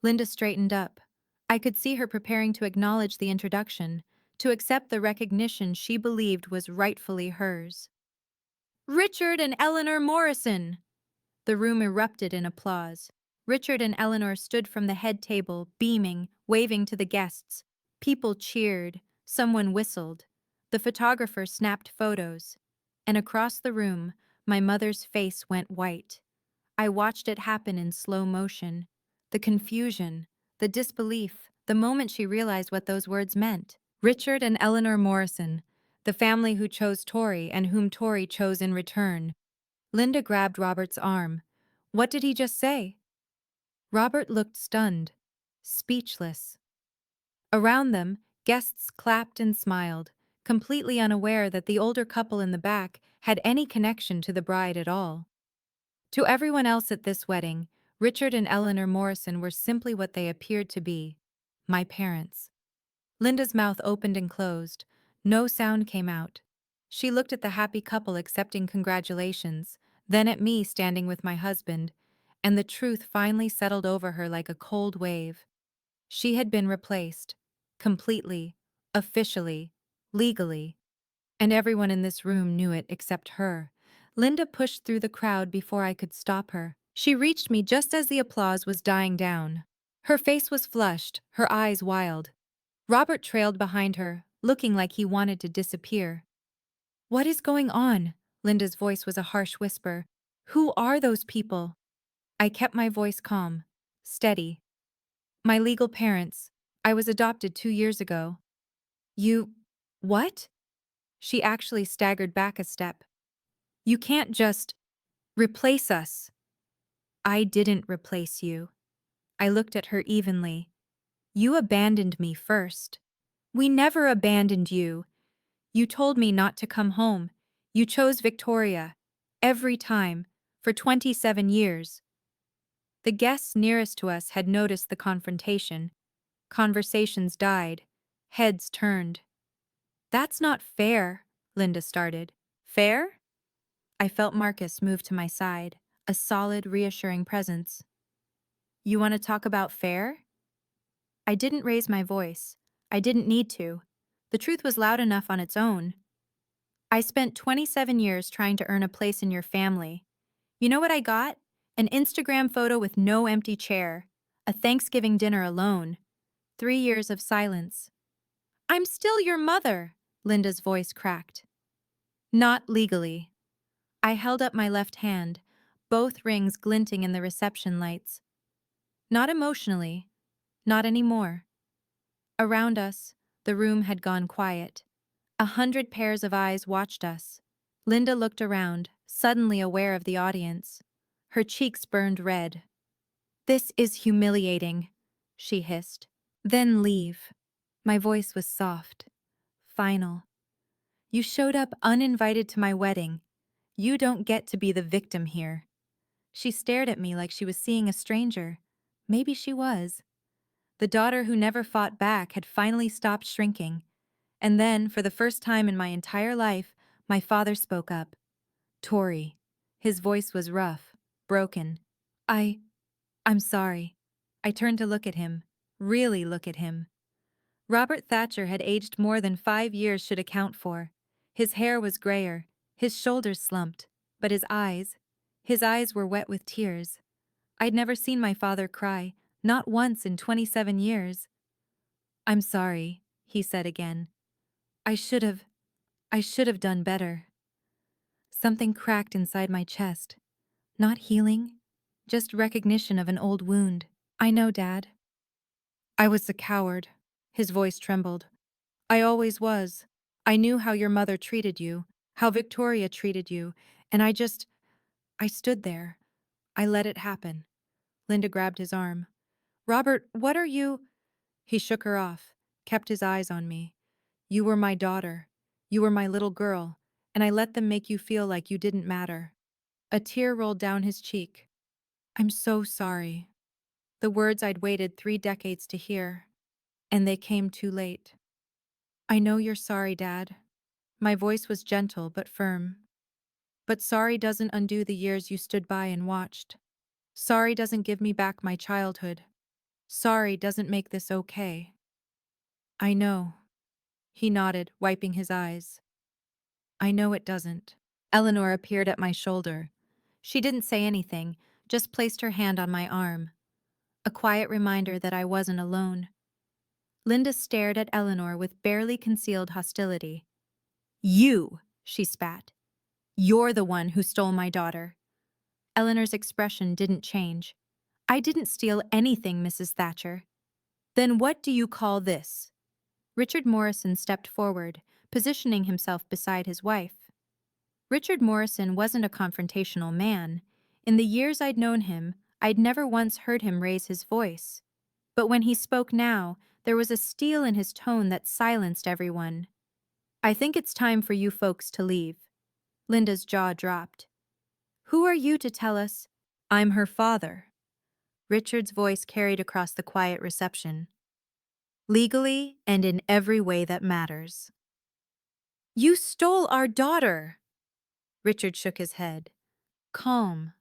Linda straightened up. I could see her preparing to acknowledge the introduction, to accept the recognition she believed was rightfully hers. "Richard and Eleanor Morrison!" The room erupted in applause. Richard and Eleanor stood from the head table, beaming, waving to the guests. People cheered. Someone whistled. The photographer snapped photos. And across the room, my mother's face went white. I watched it happen in slow motion. The confusion, the disbelief, the moment she realized what those words meant. Richard and Eleanor Morrison, the family who chose Tori and whom Tori chose in return. Linda grabbed Robert's arm. "What did he just say?" Robert looked stunned, speechless. Around them, guests clapped and smiled, completely unaware that the older couple in the back had any connection to the bride at all. To everyone else at this wedding, Richard and Eleanor Morrison were simply what they appeared to be: my parents. Linda's mouth opened and closed. No sound came out. She looked at the happy couple accepting congratulations, then at me standing with my husband, and the truth finally settled over her like a cold wave. She had been replaced. Completely. Officially. Legally. And everyone in this room knew it except her. Linda pushed through the crowd before I could stop her. She reached me just as the applause was dying down. Her face was flushed, her eyes wild. Robert trailed behind her, looking like he wanted to disappear. "What is going on?" Linda's voice was a harsh whisper. "Who are those people?" I kept my voice calm, steady. "My legal parents. I was adopted 2 years ago." "You... what?" She actually staggered back a step. "You can't just replace us." I didn't replace you. I looked at her evenly. You abandoned me first. We never abandoned you. You told me not to come home. You chose Victoria. Every time. For 27 years. The guests nearest to us had noticed the confrontation. Conversations died. Heads turned. That's not fair, Linda started. Fair? I felt Marcus move to my side, a solid, reassuring presence. You want to talk about fair? I didn't raise my voice. I didn't need to. The truth was loud enough on its own. I spent 27 years trying to earn a place in your family. You know what I got? An Instagram photo with no empty chair. A Thanksgiving dinner alone. 3 years of silence. I'm still your mother, Linda's voice cracked. Not legally. I held up my left hand, both rings glinting in the reception lights. Not emotionally. Not anymore. Around us, the room had gone quiet. 100 pairs of eyes watched us. Linda looked around, suddenly aware of the audience. Her cheeks burned red. This is humiliating, she hissed. Then leave. My voice was soft, final. You showed up uninvited to my wedding. You don't get to be the victim here. She stared at me like she was seeing a stranger. Maybe she was. The daughter who never fought back had finally stopped shrinking. And then, for the first time in my entire life, my father spoke up. Tori. His voice was rough, broken. I'm sorry. I turned to look at him. Really look at him. Robert Thatcher had aged more than 5 years should account for. His hair was grayer, his shoulders slumped, but his eyes were wet with tears. I'd never seen my father cry, not once in 27 years. I'm sorry, he said again. I should have, I should have done better. Something cracked inside my chest. Not healing, just recognition of an old wound. I know, Dad. I was a coward. His voice trembled. I always was. I knew how your mother treated you, how Victoria treated you, and I stood there. I let it happen. Linda grabbed his arm. Robert, what are you? He shook her off, kept his eyes on me. You were my daughter. You were my little girl, and I let them make you feel like you didn't matter. A tear rolled down his cheek. I'm so sorry. The words I'd waited 3 decades to hear, and they came too late. I know you're sorry, Dad. My voice was gentle but firm. But sorry doesn't undo the years you stood by and watched. Sorry doesn't give me back my childhood. Sorry doesn't make this okay. I know. He nodded, wiping his eyes. I know it doesn't. Eleanor appeared at my shoulder. She didn't say anything, just placed her hand on my arm. A quiet reminder that I wasn't alone. Linda stared at Eleanor with barely concealed hostility. You, she spat. You're the one who stole my daughter. Eleanor's expression didn't change. I didn't steal anything, Mrs. Thatcher. Then what do you call this? Richard Morrison stepped forward, positioning himself beside his wife. Richard Morrison wasn't a confrontational man. In the years I'd known him, I'd never once heard him raise his voice. But when he spoke now, there was a steel in his tone that silenced everyone. I think it's time for you folks to leave. Linda's jaw dropped. Who are you to tell us? I'm her father. Richard's voice carried across the quiet reception. Legally and in every way that matters. You stole our daughter! Richard shook his head. Calm.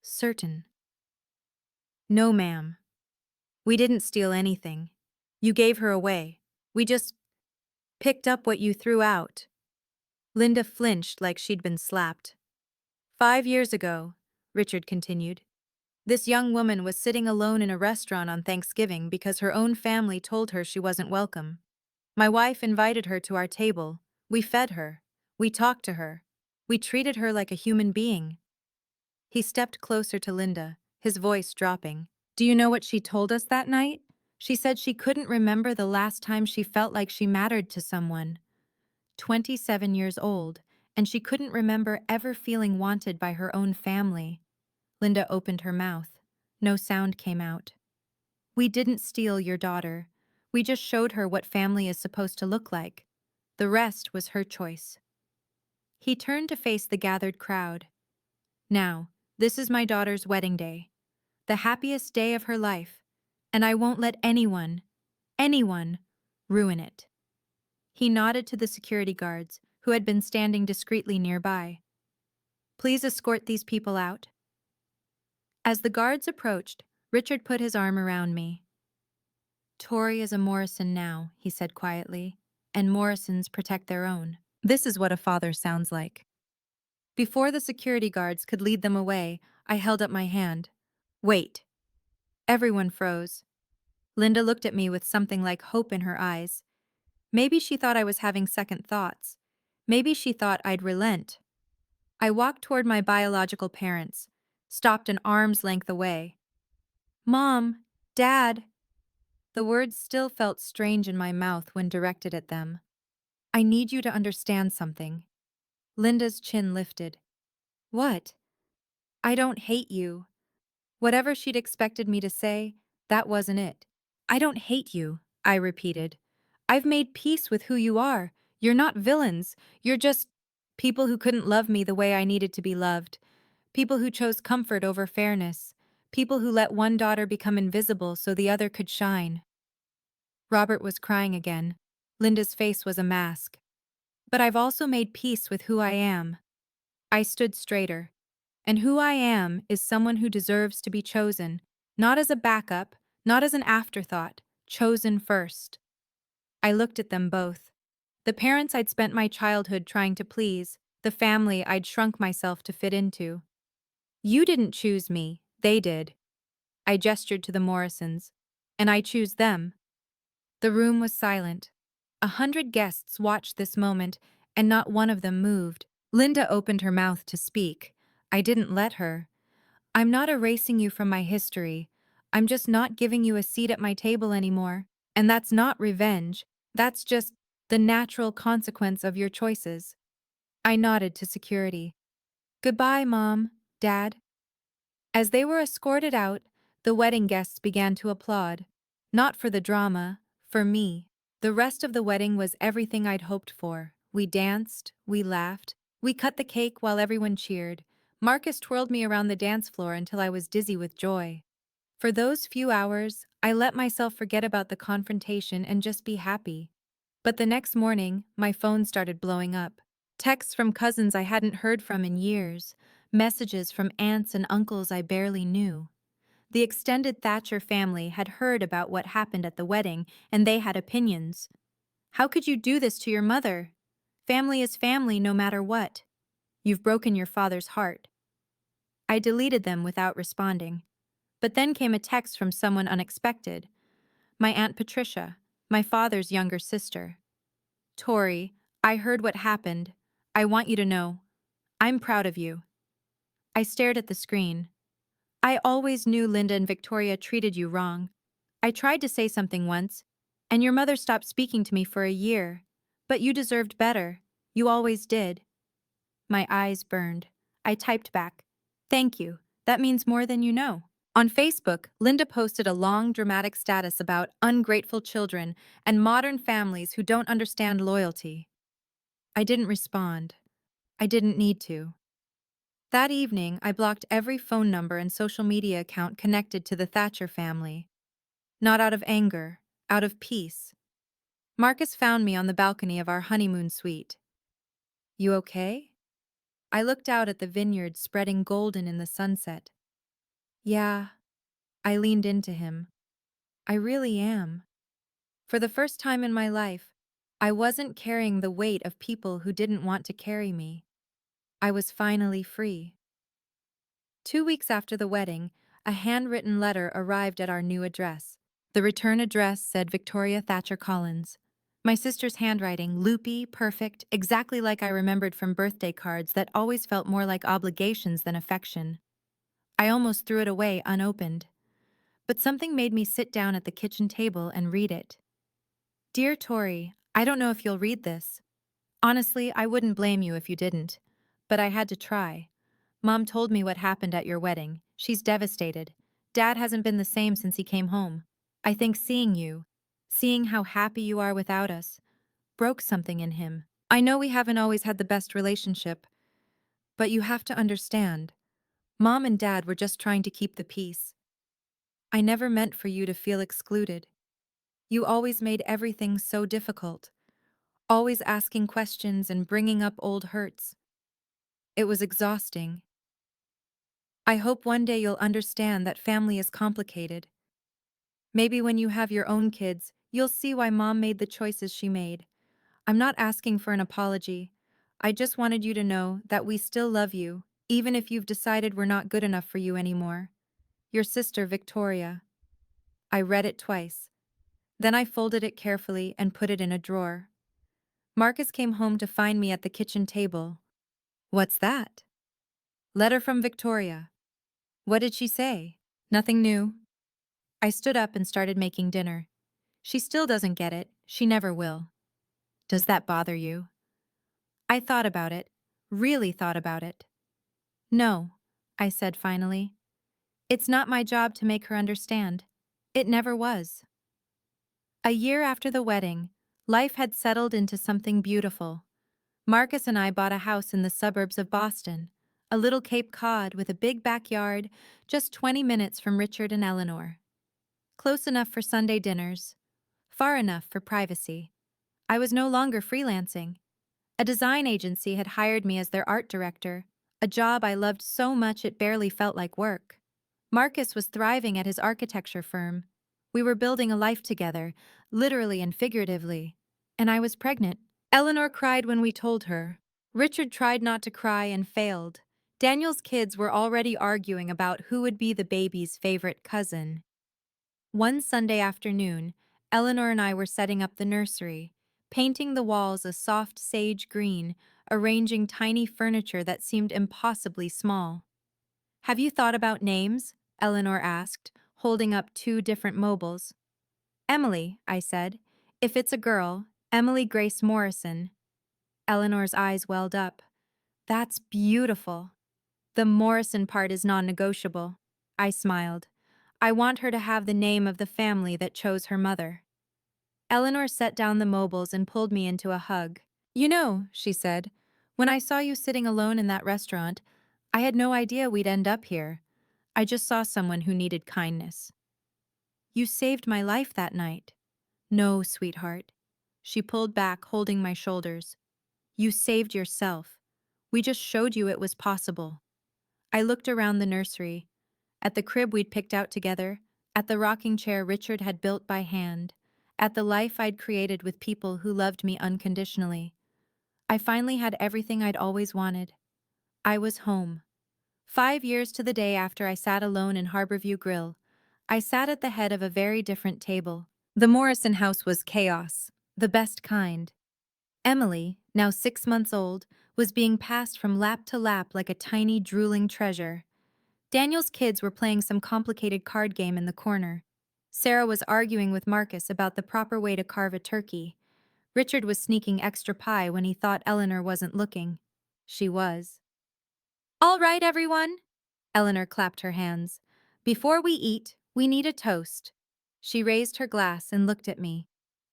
Certain. No, ma'am. We didn't steal anything. You gave her away. We just picked up what you threw out. Linda flinched like she'd been slapped. 5 years ago, Richard continued, this young woman was sitting alone in a restaurant on Thanksgiving because her own family told her she wasn't welcome. My wife invited her to our table. We fed her. We talked to her. We treated her like a human being. He stepped closer to Linda, his voice dropping. Do you know what she told us that night? She said she couldn't remember the last time she felt like she mattered to someone. 27 years old, and she couldn't remember ever feeling wanted by her own family. Linda opened her mouth. No sound came out. We didn't steal your daughter. We just showed her what family is supposed to look like. The rest was her choice. He turned to face the gathered crowd. Now, this is my daughter's wedding day, the happiest day of her life, and I won't let anyone, ruin it. He nodded to the security guards, who had been standing discreetly nearby. Please escort these people out. As the guards approached, Richard put his arm around me. Tori is a Morrison now, he said quietly, and Morrisons protect their own. This is what a father sounds like. Before the security guards could lead them away, I held up my hand. Wait. Everyone froze. Linda looked at me with something like hope in her eyes. Maybe she thought I was having second thoughts. Maybe she thought I'd relent. I walked toward my biological parents, stopped an arm's length away. Mom, Dad. The words still felt strange in my mouth when directed at them. I need you to understand something. Linda's chin lifted. What? I don't hate you. Whatever she'd expected me to say, that wasn't it. I don't hate you, I repeated. I've made peace with who you are. You're not villains. You're just people who couldn't love me the way I needed to be loved. People who chose comfort over fairness. People who let one daughter become invisible so the other could shine. Robert was crying again. Linda's face was a mask. But I've also made peace with who I am. I stood straighter. And who I am is someone who deserves to be chosen, not as a backup, not as an afterthought, chosen first. I looked at them both. The parents I'd spent my childhood trying to please, the family I'd shrunk myself to fit into. You didn't choose me, they did. I gestured to the Morrisons. And I choose them. The room was silent. 100 guests watched this moment, and not one of them moved. Linda opened her mouth to speak. I didn't let her. I'm not erasing you from my history. I'm just not giving you a seat at my table anymore. And that's not revenge. That's just the natural consequence of your choices. I nodded to security. Goodbye, Mom, Dad. As they were escorted out, the wedding guests began to applaud. Not for the drama, for me. The rest of the wedding was everything I'd hoped for. We danced, we laughed, we cut the cake while everyone cheered. Marcus twirled me around the dance floor until I was dizzy with joy. For those few hours, I let myself forget about the confrontation and just be happy. But the next morning, my phone started blowing up. Texts from cousins I hadn't heard from in years, messages from aunts and uncles I barely knew. The extended Thatcher family had heard about what happened at the wedding, and they had opinions. How could you do this to your mother? Family is family no matter what. You've broken your father's heart. I deleted them without responding. But then came a text from someone unexpected. My Aunt Patricia, my father's younger sister. Tori, I heard what happened. I want you to know. I'm proud of you. I stared at the screen. I always knew Linda and Victoria treated you wrong. I tried to say something once, and your mother stopped speaking to me for a year. But you deserved better. You always did. My eyes burned. I typed back. Thank you. That means more than you know. On Facebook, Linda posted a long, dramatic status about ungrateful children and modern families who don't understand loyalty. I didn't respond. I didn't need to. That evening, I blocked every phone number and social media account connected to the Thatcher family. Not out of anger, out of peace. Marcus found me on the balcony of our honeymoon suite. You okay? I looked out at the vineyard spreading golden in the sunset. Yeah, I leaned into him. I really am. For the first time in my life, I wasn't carrying the weight of people who didn't want to carry me. I was finally free. 2 weeks after the wedding, a handwritten letter arrived at our new address. The return address said Victoria Thatcher Collins. My sister's handwriting, loopy, perfect, exactly like I remembered from birthday cards that always felt more like obligations than affection. I almost threw it away unopened. But something made me sit down at the kitchen table and read it. Dear Tori, I don't know if you'll read this. Honestly, I wouldn't blame you if you didn't. But I had to try. Mom told me what happened at your wedding, She's devastated. Dad hasn't been the same since he came home. I think seeing how happy you are without us, broke something in him. I know we haven't always had the best relationship, but you have to understand. Mom and Dad were just trying to keep the peace. I never meant for you to feel excluded. You always made everything so difficult, always asking questions and bringing up old hurts. It was exhausting. I hope one day you'll understand that family is complicated. Maybe when you have your own kids, you'll see why Mom made the choices she made. I'm not asking for an apology. I just wanted you to know that we still love you, even if you've decided we're not good enough for you anymore. Your sister, Victoria. I read it twice. Then I folded it carefully and put it in a drawer. Marcus came home to find me at the kitchen table. What's that? Letter from Victoria. What did she say? Nothing new. I stood up and started making dinner. She still doesn't get it. She never will. Does that bother you? I thought about it. Really thought about it. No, I said finally. It's not my job to make her understand. It never was. A year after the wedding, life had settled into something beautiful. Marcus and I bought a house in the suburbs of Boston, a little Cape Cod with a big backyard, just 20 minutes from Richard and Eleanor. Close enough for Sunday dinners, far enough for privacy. I was no longer freelancing. A design agency had hired me as their art director, a job I loved so much it barely felt like work. Marcus was thriving at his architecture firm. We were building a life together, literally and figuratively. And I was pregnant. Eleanor cried when we told her. Richard tried not to cry and failed. Daniel's kids were already arguing about who would be the baby's favorite cousin. One Sunday afternoon, Eleanor and I were setting up the nursery, painting the walls a soft sage green, arranging tiny furniture that seemed impossibly small. Have you thought about names? Eleanor asked, holding up two different mobiles. Emily, I said. If it's a girl, Emily Grace Morrison. Eleanor's eyes welled up. That's beautiful. The Morrison part is non-negotiable. I smiled. I want her to have the name of the family that chose her mother. Eleanor set down the mobiles and pulled me into a hug. You know, she said, when I saw you sitting alone in that restaurant, I had no idea we'd end up here. I just saw someone who needed kindness. You saved my life that night. No, sweetheart. She pulled back, holding my shoulders. You saved yourself. We just showed you it was possible. I looked around the nursery, at the crib we'd picked out together, at the rocking chair Richard had built by hand, at the life I'd created with people who loved me unconditionally. I finally had everything I'd always wanted. I was home. 5 years to the day after I sat alone in Harborview Grill, I sat at the head of a very different table. The Morrison house was chaos, the best kind. Emily, now 6 months old, was being passed from lap to lap like a tiny, drooling treasure. Daniel's kids were playing some complicated card game in the corner. Sarah was arguing with Marcus about the proper way to carve a turkey. Richard was sneaking extra pie when he thought Eleanor wasn't looking. She was. All right, everyone. Eleanor clapped her hands. Before we eat, we need a toast. She raised her glass and looked at me.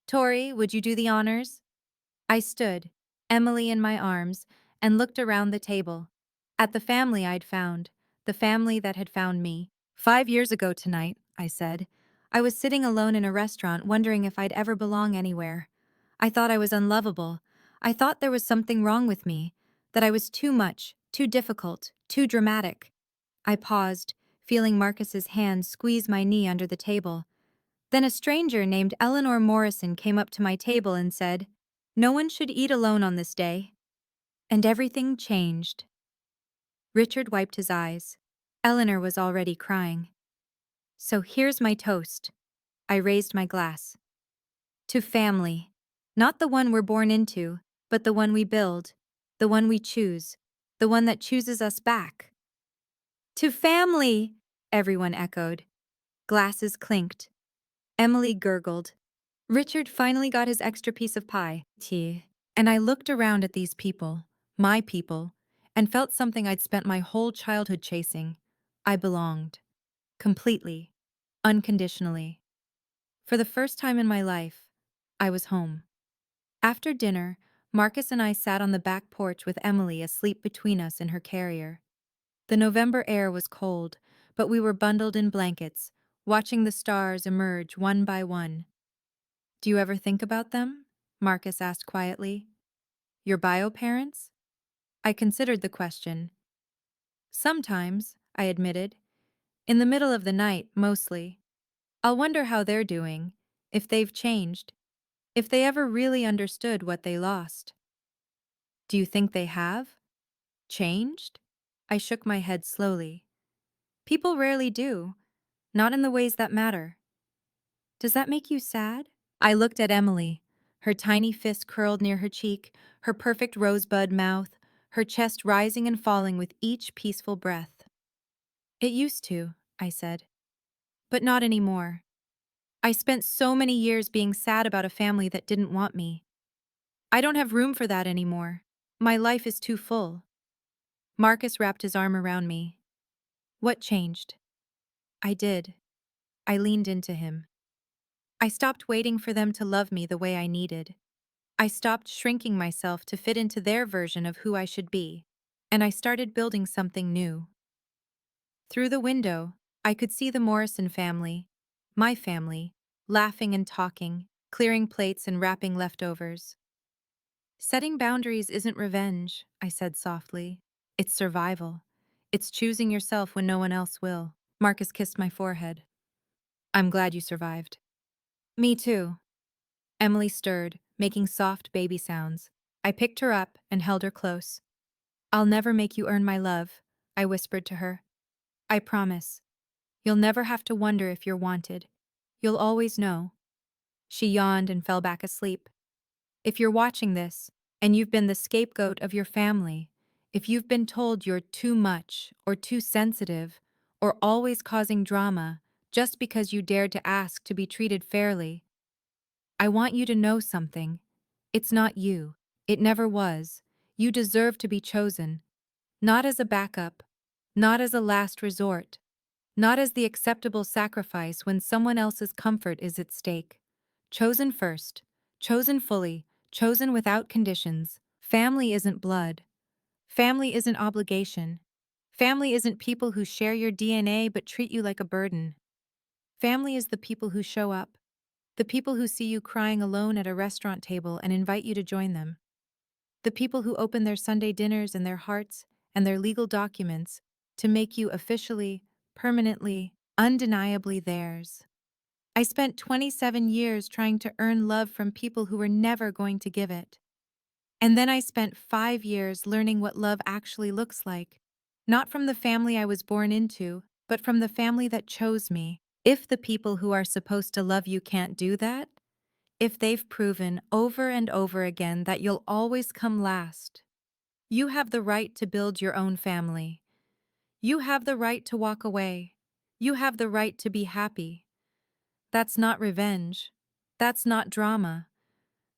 Tori, would you do the honors? I stood, Emily in my arms, and looked around the table. At the family I'd found, the family that had found me. 5 years ago tonight, I said. I was sitting alone in a restaurant wondering if I'd ever belong anywhere. I thought I was unlovable. I thought there was something wrong with me, that I was too much, too difficult, too dramatic. I paused, feeling Marcus's hand squeeze my knee under the table. Then a stranger named Eleanor Morrison came up to my table and said, "No one should eat alone on this day." And everything changed. Richard wiped his eyes. Eleanor was already crying. So here's my toast. I raised my glass. To family. Not the one we're born into, but the one we build, the one we choose, the one that chooses us back. To family, everyone echoed. Glasses clinked. Emily gurgled. Richard finally got his extra piece of pie, tea, and I looked around at these people, my people, and felt something I'd spent my whole childhood chasing, I belonged. Completely. Unconditionally. For the first time in my life, I was home. After dinner, Marcus and I sat on the back porch with Emily asleep between us in her carrier. The November air was cold, but we were bundled in blankets, watching the stars emerge one by one. Do you ever think about them? Marcus asked quietly. Your bio parents? I considered the question. Sometimes, I admitted. In the middle of the night, mostly. I'll wonder how they're doing, if they've changed, if they ever really understood what they lost. Do you think they have? Changed? I shook my head slowly. People rarely do, not in the ways that matter. Does that make you sad? I looked at Emily, her tiny fist curled near her cheek, her perfect rosebud mouth, her chest rising and falling with each peaceful breath. It used to, I said. But not anymore. I spent so many years being sad about a family that didn't want me. I don't have room for that anymore. My life is too full. Marcus wrapped his arm around me. What changed? I did. I leaned into him. I stopped waiting for them to love me the way I needed. I stopped shrinking myself to fit into their version of who I should be. And I started building something new. Through the window, I could see the Morrison family, my family, laughing and talking, clearing plates and wrapping leftovers. Setting boundaries isn't revenge, I said softly. It's survival. It's choosing yourself when no one else will. Marcus kissed my forehead. I'm glad you survived. Me too. Emily stirred, making soft baby sounds. I picked her up and held her close. I'll never make you earn my love, I whispered to her. I promise. You'll never have to wonder if you're wanted. You'll always know. She yawned and fell back asleep. If you're watching this, and you've been the scapegoat of your family, if you've been told you're too much, or too sensitive, or always causing drama, just because you dared to ask to be treated fairly, I want you to know something. It's not you. It never was. You deserve to be chosen. Not as a backup. Not as a last resort. Not as the acceptable sacrifice when someone else's comfort is at stake. Chosen first. Chosen fully. Chosen without conditions. Family isn't blood. Family isn't obligation. Family isn't people who share your DNA but treat you like a burden. Family is the people who show up. The people who see you crying alone at a restaurant table and invite you to join them. The people who open their Sunday dinners and their hearts and their legal documents to make you officially, permanently, undeniably theirs. I spent 27 years trying to earn love from people who were never going to give it. And then I spent 5 years learning what love actually looks like. Not from the family I was born into, but from the family that chose me. If the people who are supposed to love you can't do that, if they've proven over and over again that you'll always come last, you have the right to build your own family. You have the right to walk away. You have the right to be happy. That's not revenge. That's not drama.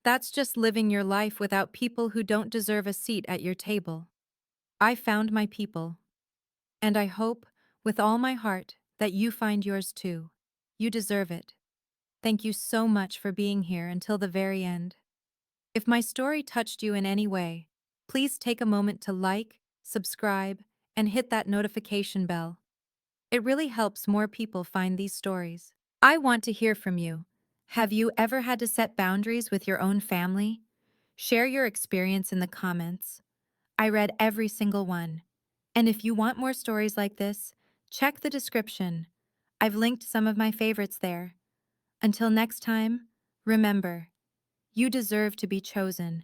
That's just living your life without people who don't deserve a seat at your table. I found my people. And I hope, with all my heart, that you find yours too. You deserve it. Thank you so much for being here until the very end. If my story touched you in any way, please take a moment to like, subscribe, and hit that notification bell. It really helps more people find these stories. I want to hear from you. Have you ever had to set boundaries with your own family? Share your experience in the comments. I read every single one. And if you want more stories like this, check the description. I've linked some of my favorites there. Until next time, remember, you deserve to be chosen.